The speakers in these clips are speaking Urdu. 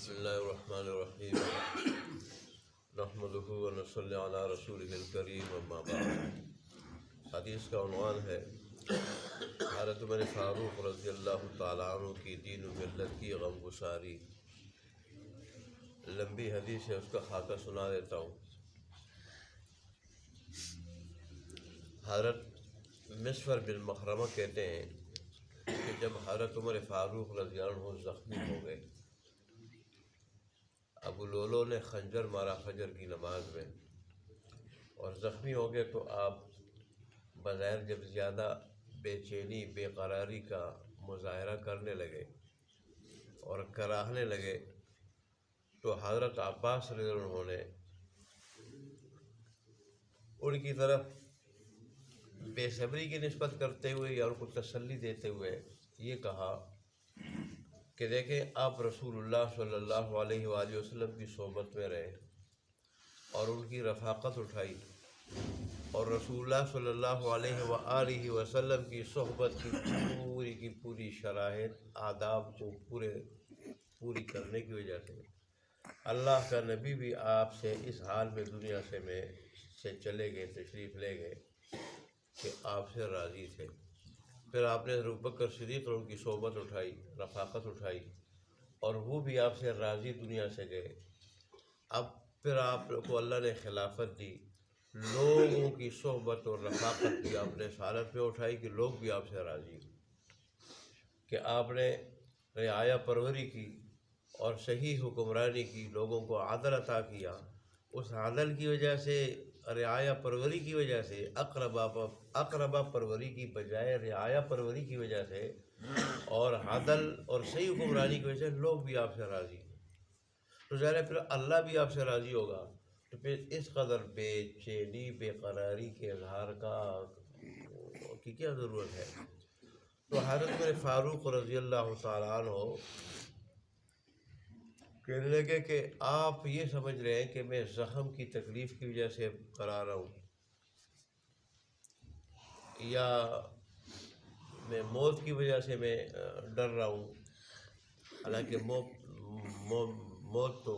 بسم اللہ الرحمن الرحیم نحمدہ ونصلی علی رسولہ الکریم اما بعد۔ حدیث کا عنوان ہے حضرت عمر فاروق رضی اللہ تعالیٰ عنہ کی دین و ملت کی غم گساری۔ لمبی حدیث ہے، اس کا خاکہ سنا دیتا ہوں۔ حضرت مسور بن مخرمہ کہتے ہیں کہ جب حضرت عمر فاروق رضی اللہ عنہ زخمی ہو گئے، ابو لولو نے خنجر مارا فجر کی نماز میں اور زخمی ہو گئے، تو آپ بظاہر جب زیادہ بے چینی بے قراری کا مظاہرہ کرنے لگے اور کراہنے لگے، تو حضرت عباس رضی اللہ عنہ نے ان کی طرف بے صبری کی نسبت کرتے ہوئے یا ان کو تسلی دیتے ہوئے یہ کہا کہ دیکھیں، آپ رسول اللہ صلی اللہ علیہ وآلہ وسلم کی صحبت میں رہے اور ان کی رفاقت اٹھائی، اور رسول اللہ صلی اللہ علیہ وآلہ وسلم کی صحبت کی پوری شرائط آداب کو پوری کرنے کی وجہ سے اللہ کا نبی بھی آپ سے اس حال میں دنیا سے چلے گئے، تشریف لے گئے کہ آپ سے راضی تھے۔ پھر آپ نے ابوبکر صدیق اور ان کی صحبت اٹھائی، رفاقت اٹھائی، اور وہ بھی آپ سے راضی دنیا سے گئے۔ اب پھر آپ کو اللہ نے خلافت دی، لوگوں کی صحبت اور رفاقت بھی آپ نے اس حالت میں اٹھائی کہ لوگ بھی آپ سے راضی، کہ آپ نے رعایا پروری کی اور صحیح حکمرانی کی، لوگوں کو عدل عطا کیا۔ اس عدل کی وجہ سے، رعایا پروری کی وجہ سے، اقربا پروری کی بجائے رعایا پروری کی وجہ سے اور عدل اور صحیح حکمرانی کی وجہ سے لوگ بھی آپ سے راضی ہیں، تو ظاہر ہے پھر اللہ بھی آپ سے راضی ہوگا۔ تو پھر اس قدر بے چینی بے قراری کے اظہار کی کیا ضرورت ہے؟ تو حضرت عمر فاروق رضی اللہ تعالیٰ عنہ کہنے لگے کہ آپ یہ سمجھ رہے ہیں کہ میں زخم کی تکلیف کی وجہ سے کرا رہا ہوں، یا میں موت کی وجہ سے میں ڈر رہا ہوں۔ حالانکہ موت تو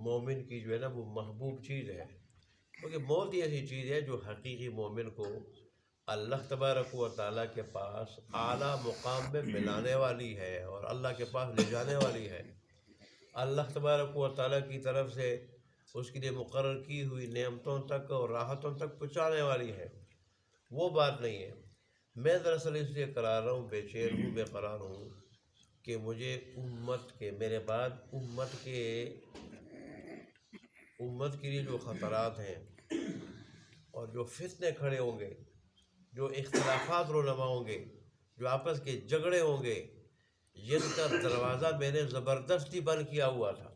مومن کی جو ہے نا وہ محبوب چیز ہے، کیونکہ موت ہی ایسی چیز ہے جو حقیقی مومن کو اللہ تبارک و تعالیٰ کے پاس اعلیٰ مقام میں ملانے والی ہے اور اللہ کے پاس لے جانے والی ہے۔ اللہ تبارک و تعالیٰ کی طرف سے اس کے لیے مقرر کی ہوئی نعمتوں تک اور راحتوں تک پہنچانے والی ہے، وہ بات نہیں ہے۔ میں دراصل اس لیے کرا رہا ہوں، بے چین ہوں، بے قرار ہوں کہ مجھے میرے بعد امت کے لیے جو خطرات ہیں اور جو فتنے کھڑے ہوں گے، جو اختلافات رونما ہوں گے، جو آپس کے جھگڑے ہوں گے، جن کا دروازہ میں نے زبردستی بند کیا ہوا تھا،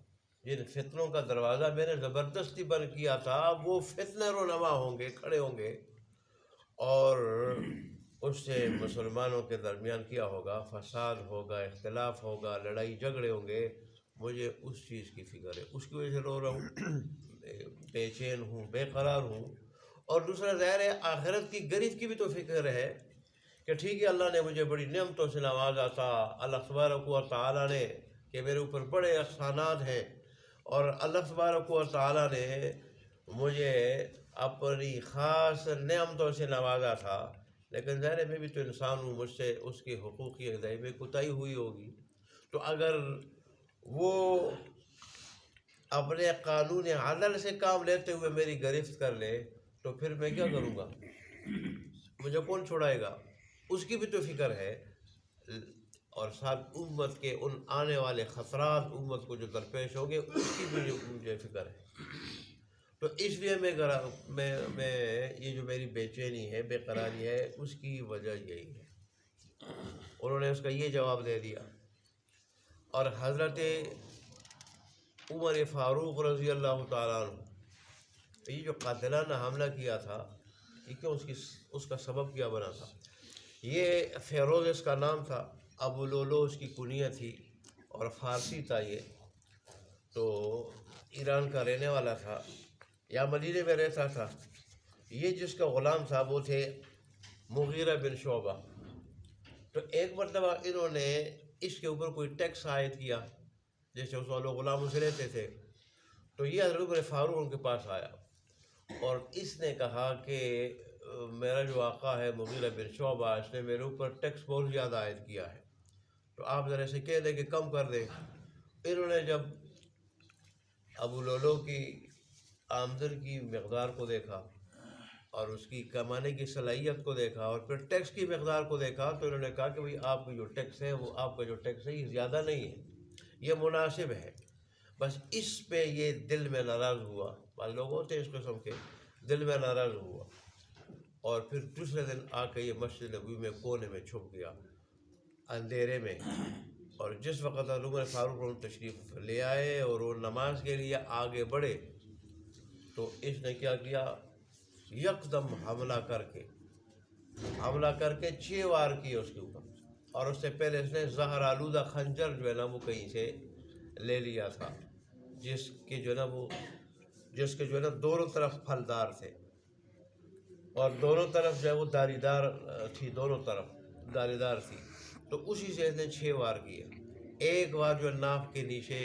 جن فتنوں کا دروازہ میں نے زبردستی بند کیا تھا، وہ فتنے رونما ہوں گے، کھڑے ہوں گے، اور اس سے مسلمانوں کے درمیان کیا ہوگا؟ فساد ہوگا، اختلاف ہوگا، لڑائی جھگڑے ہوں گے۔ مجھے اس چیز کی فکر ہے، اس کی وجہ سے رو رہا ہوں، بے چین ہوں، بے قرار ہوں۔ اور دوسرا ظاہر ہے آخرت کی گریف کی بھی تو فکر ہے کہ ٹھیک ہے، اللہ نے مجھے بڑی نعمتوں سے نوازا تھا، اللہ تبارک و تعالیٰ نے کہ میرے اوپر بڑے احسانات ہیں، اور اللہ تبارک و تعالیٰ نے مجھے اپنی خاص نعمتوں سے نوازا تھا، لیکن ظاہر ہے میں بھی تو انسان ہوں، مجھ سے اس کے حقوق کی ادائی میں کوتاہی ہوئی ہوگی۔ تو اگر وہ اپنے قانون عدل سے کام لیتے ہوئے میری گرفت کر لے تو پھر میں کیا کروں گا؟ مجھے کون چھوڑائے گا؟ اس کی بھی تو فکر ہے، اور ساتھ امت کے ان آنے والے خطرات امت کو جو درپیش ہوں گے اس کی بھی مجھے فکر ہے۔ تو اس لیے میں یہ جو میری بے چینی ہے، بے قراری ہے، اس کی وجہ یہی ہے۔ انہوں نے اس کا یہ جواب دے دیا، اور حضرت عمر فاروق رضی اللہ تعالیٰ عنہ یہ جو قاتلانہ حملہ کیا تھا، یہ کیوں اس کا سبب کیا بنا تھا؟ یہ فیروز اس کا نام تھا، ابو لولو اس کی کنیت تھی، اور فارسی تھا یہ، تو ایران کا رہنے والا تھا، یا مدینے میں رہتا تھا۔ یہ جس کا غلام تھا وہ تھے مغیرہ بن شعبہ۔ تو ایک مرتبہ انہوں نے اس کے اوپر کوئی ٹیکس عائد کیا، جیسے اس والوں غلام سے لیتے تھے. تو یہ حضرت عمر فاروق ان کے پاس آیا اور اس نے کہا کہ میرا جو آقا ہے مغیرہ بن شعبہ اس نے میرے اوپر ٹیکس بہت زیادہ عائد کیا ہے، تو آپ ذرا سے کہہ دیں کہ کم کر دیں. انہوں نے جب ابو لولو کی آمدن کی مقدار کو دیکھا اور اس کی کمانے کی صلاحیت کو دیکھا اور پھر ٹیکس کی مقدار کو دیکھا تو انہوں نے کہا کہ بھئی آپ کا جو ٹیکس ہے وہ آپ کا جو ٹیکس ہے یہ زیادہ نہیں ہے، یہ مناسب ہے. بس اس پہ یہ دل میں ناراض ہوا، بعض لوگ ہوتے ہیں اس قسم کے، دل میں ناراض ہوا اور پھر دوسرے دن آ کے یہ مسجد نبوی میں کونے میں چھپ گیا اندھیرے میں. اور جس وقت حضرت عمر فاروق تشریف لے آئے اور وہ نماز کے لیے آگے بڑھے تو اس نے کیا کیا، یکدم حملہ کر کے 6 وار کیے اس کے اوپر. اور اس سے پہلے اس نے زہر آلودہ خنجر جو ہے نا وہ کہیں سے لے لیا تھا، جس کے جو ہے نا دونوں طرف پھلدار تھے اور دونوں طرف جو ہے وہ داری دار تھی، دونوں طرف داری دار تھی. تو اسی سے اس نے 6 وار کیے. ایک وار جو ناف کے نیچے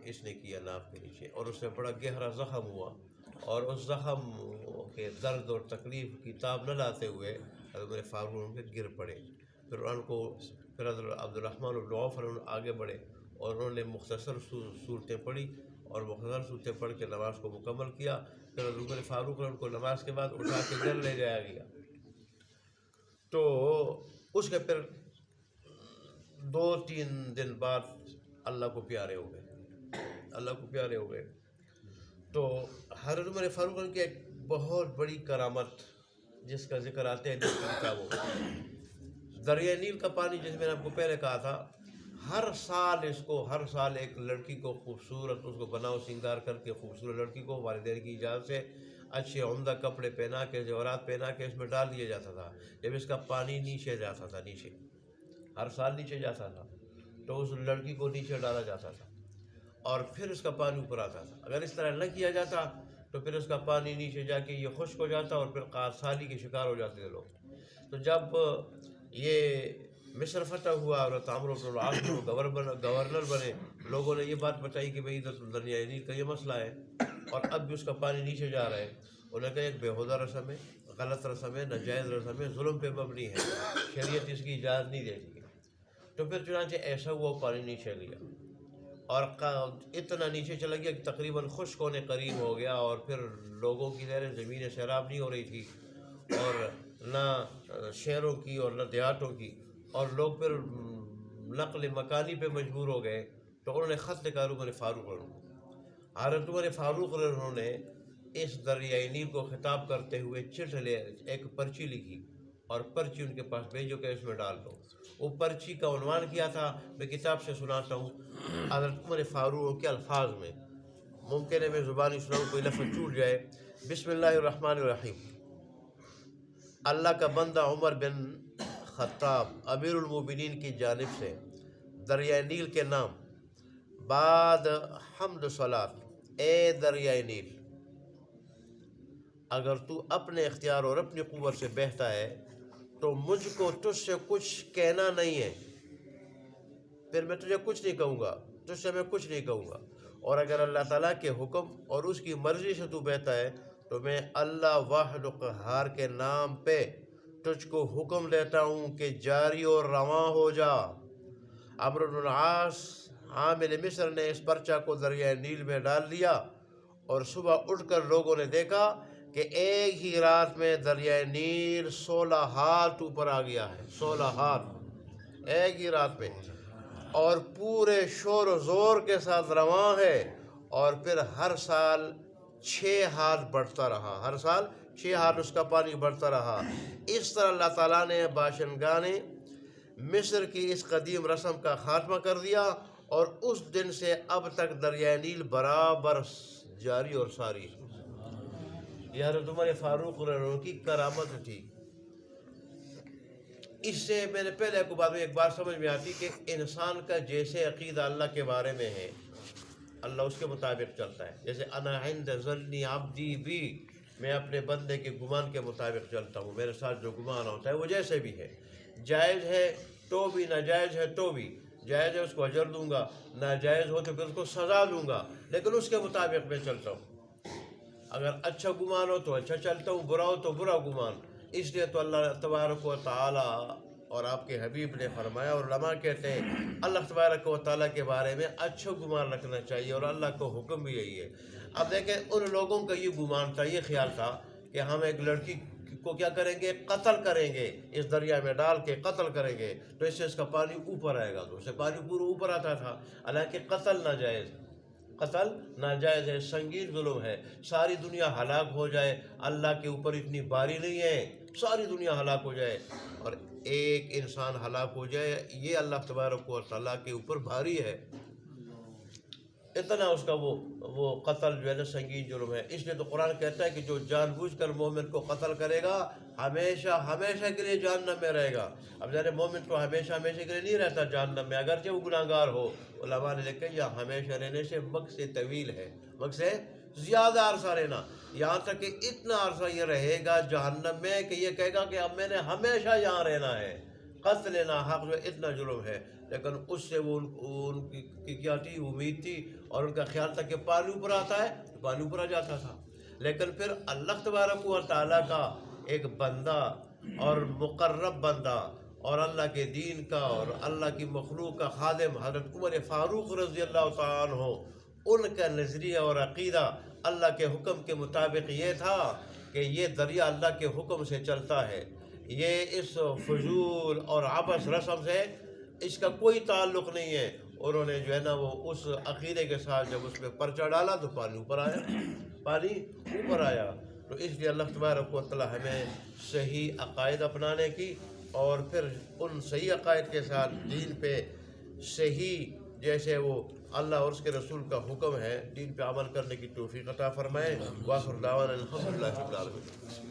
اس نے کیا، ناف کے نیچے، اور اس سے بڑا گہرا زخم ہوا اور اس زخم کے درد اور تکلیف کی تاب نہ لاتے ہوئے حضرت فاروق ان کے گر پڑے. پھر حضرت عبد الرحمن بن عوف آگے بڑھے اور انہوں نے مختصر صورتیں پڑھی اور مختصر صورتیں پڑھ کے نماز کو مکمل کیا. پھر حضرت فاروق ان کو نماز کے بعد اٹھا کے گھر لے جایا گیا. تو اس کے پھر 2-3 دن بعد اللہ کو پیارے ہو گئے. تو حضرت عمر فاروق کی ایک بہت بڑی کرامت جس کا ذکر آتے ہیں کتابوں میں، دریائے نیل کا پانی، جس میں نے آپ کو پہلے کہا تھا ہر سال ایک لڑکی کو خوبصورت، اس کو بناؤ سنگار کر کے خوبصورت لڑکی کو والدین کی اجازت سے اچھے عمدہ کپڑے پہنا کے، زیورات پہنا کے اس میں ڈال دیا جاتا تھا. جب اس کا پانی نیچے جاتا تھا، ہر سال نیچے جاتا تھا تو اس لڑکی کو نیچے ڈالا جاتا تھا اور پھر اس کا پانی اوپر آتا تھا. اگر اس طرح نہ کیا جاتا تو پھر اس کا پانی نیچے جا کے یہ خشک ہو جاتا اور پھر قحط کے شکار ہو جاتے تھے لوگ. تو جب یہ مصر فتح ہوا اور عمرو بن العاص گورنر بنے، لوگوں نے یہ بات بتائی کہ بھئی ادھر دریائے نیل کا یہ مسئلہ ہے اور اب بھی اس کا پانی نیچے جا رہا ہے. انہوں نے کہا ایک بےہودہ رسم ہے، غلط رسم ہے، ناجائز رسم ہے، ظلم پہ مبنی ہے، شریعت اس کی اجازت نہیں دیتی. تو پھر چنانچہ ایسا ہوا، پانی نیچے گیا اور اتنا نیچے چلا گیا کہ تقریباً خشک ہونے قریب ہو گیا. اور پھر لوگوں کی زمینیں سیراب نہیں ہو رہی تھی اور نہ شہروں کی اور نہ دیہاتوں کی، اور لوگ پھر نقل مکانی پہ مجبور ہو گئے. تو انہوں نے خط لکھا عمر فاروق حضرت عمر فاروق انہوں نے اس دریائے نیل کو خطاب کرتے ہوئے ایک پرچی لکھی اور پرچی ان کے پاس بھیجو کہ اس میں ڈال دو. وہ پرچی کا عنوان کیا تھا، میں کتاب سے سناتا ہوں حضرت عمر فاروق کے الفاظ میں، ممکن ہے میں زبانی سناؤں کوئی لفظ چھوٹ جائے. بسم اللہ الرحمن الرحیم. اللہ کا بندہ عمر بن خطاب امیر المومنین کی جانب سے دریائے نیل کے نام بعد حمد و صلات. اے دریائے نیل، اگر تو اپنے اختیار اور اپنی قوت سے بہتا ہے تو مجھ کو تجھ سے کچھ کہنا نہیں ہے، پھر میں تجھے کچھ نہیں کہوں گا، تجھ سے میں کچھ نہیں کہوں گا. اور اگر اللہ تعالیٰ کے حکم اور اس کی مرضی سے تو بہتا ہے تو میں اللہ واحد قہار کے نام پہ تجھ کو حکم دیتا ہوں کہ جاری اور رواں ہو جا. عمرو بن العاص عامل مصر نے اس پرچہ کو دریائے نیل میں ڈال دیا اور صبح اٹھ کر لوگوں نے دیکھا کہ ایک ہی رات میں دریائے نیل 16 ہاتھ اوپر آ گیا ہے. 16 ہاتھ ایک ہی رات میں، اور پورے شور و زور کے ساتھ رواں ہے. اور پھر ہر سال 6 ہاتھ بڑھتا رہا، ہر سال 6 ہاتھ اس کا پانی بڑھتا رہا. اس طرح اللہ تعالیٰ نے باشندگان مصر کی اس قدیم رسم کا خاتمہ کر دیا اور اس دن سے اب تک دریائے نیل برابر جاری اور ساری. یہ حضرت عمر فاروق کی کرامت تھی. اس سے میں نے پہلے کو بات میں ایک بار سمجھ میں آتی کہ انسان کا جیسے عقیدہ اللہ کے بارے میں ہے اللہ اس کے مطابق چلتا ہے. جیسے انا عند ظنی عبدی بی، میں اپنے بندے کے گمان کے مطابق چلتا ہوں. میرے ساتھ جو گمان ہوتا ہے وہ جیسے بھی ہے، جائز ہے تو بھی، ناجائز ہے تو بھی، جائز ہے اس کو اجر دوں گا، ناجائز ہو تو پھر اس کو سزا دوں گا، لیکن اس کے مطابق میں چلتا ہوں۔ اگر اچھا گمان ہو تو اچھا چلتا ہوں، برا ہو تو برا گمان۔ اس لیے تو اللہ تبارک و تعالیٰ اور آپ کے حبیب نے فرمایا، اور علماء کہتے ہیں اللہ تبارک و تعالیٰ کے بارے میں اچھا گمان رکھنا چاہیے، اور اللہ کا حکم بھی یہی ہے۔ اب دیکھیں ان لوگوں کا یہ گمان تھا، یہ خیال تھا کہ ہم ایک لڑکی کو کیا کریں گے، قتل کریں گے، اس دریا میں ڈال کے قتل کریں گے تو اس سے اس کا پانی اوپر آئے گا، تو اس سے پانی پورا اوپر آتا تھا۔ حالانکہ قتل ناجائز، قتل ناجائز ہے، سنگین ظلم ہے۔ ساری دنیا ہلاک ہو جائے، اللہ کے اوپر اتنی باری نہیں ہے، ساری دنیا ہلاک ہو جائے اور ایک انسان ہلاک ہو جائے، یہ اللہ تبارک و تعالیٰ کے اوپر بھاری ہے، اتنا اس کا وہ قتل جو ہے نا سنگین جرم ہے۔ اس لیے تو قرآن کہتا ہے کہ جو جان بوجھ کر مومن کو قتل کرے گا ہمیشہ ہمیشہ کے لیے جہنم میں رہے گا۔ اب ذرا مومن تو ہمیشہ ہمیشہ کے لیے نہیں رہتا جہنم میں، اگرچہ وہ گناہ گار ہو۔ علماء نے لکھا یا ہمیشہ رہنے سے وقت سے طویل ہے، وقت سے زیادہ عرصہ رہنا، یہاں تک کہ اتنا عرصہ یہ رہے گا جہنم میں کہ یہ کہے گا کہ اب میں نے ہمیشہ یہاں رہنا ہے۔ قتل ناحق جو اتنا جرم ہے، لیکن اس سے وہ ان کی کیا تھی، امید تھی اور ان کا خیال تھا کہ پانی اوپر آتا ہے تو پانی اوپر آ جاتا تھا۔ لیکن پھر اللہ تبارک و تعالیٰ کا ایک بندہ اور مقرب بندہ اور اللہ کے دین کا اور اللہ کی مخلوق کا خادم حضرت عمر فاروق رضی اللہ تعالیٰ عنہ، ان کا نظریہ اور عقیدہ اللہ کے حکم کے مطابق یہ تھا کہ یہ دریا اللہ کے حکم سے چلتا ہے، یہ اس فضول اور عبث رسم سے اس کا کوئی تعلق نہیں ہے۔ انہوں نے جو ہے نا وہ اس عقیدے کے ساتھ جب اس میں پرچہ ڈالا تو پانی اوپر آیا، پانی اوپر آیا۔ تو اس لیے اللہ تبارک و تعالیٰ ہمیں صحیح عقائد اپنانے کی اور پھر ان صحیح عقائد کے ساتھ دین پہ صحیح جیسے وہ اللہ اور اس کے رسول کا حکم ہے دین پہ عمل کرنے کی توفیق عطا فرمائے۔ وآخر دعوانا الحمدللہ رب العالمین۔